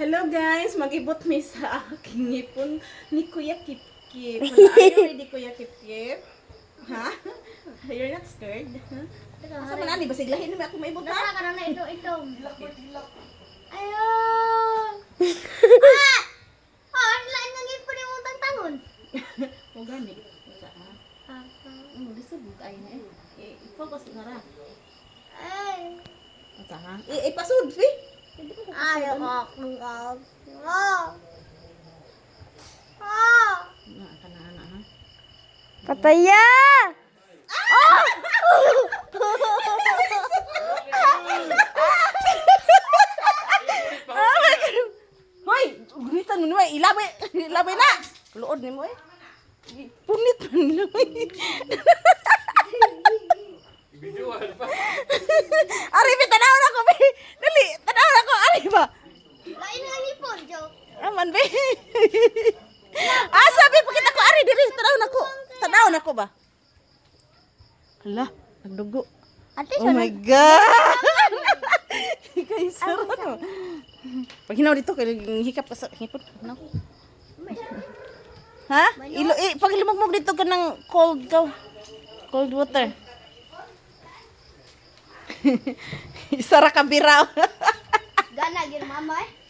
Hello guys, mag-ibot mi sa aking ngipon ni Kuya Kip-Kip. Wala, are you ready, Kuya Kip-Kip? Ha? You're not scared? Asa man ani, basig lahin naman ako maibot ha? Nasa ka na ito. Hilak. Ayun! Ah! Oh, ang lain ng ipon yung utang tangon. O gani. Sa ha? Lisod ay na eh. I-focus nga ra. Ay! Sa ha? Ipasud, fi. Ayaw ko akong gawin. Oh! Oh! Na, kana ha? Pataya! Hoy, gunitan mo ni ilabay na. Luod ni mo eh. Punit man nila. Ari, tanaw na ko, be. Dali, tanaw na ko, ari ba? Lain ng ipon, joke. Aman, be. Sabi, pakita ko, ari, diri, tanaw na ko ba? Hala, nagdugo. Ate, Oh my God! Kay sarap. Pag hinaw dito, hikap ka sa hipon. Hinaw. Ha? Pag lumugmog dito ka ng cold water. Isara ka biraw. Gana, gin mama eh.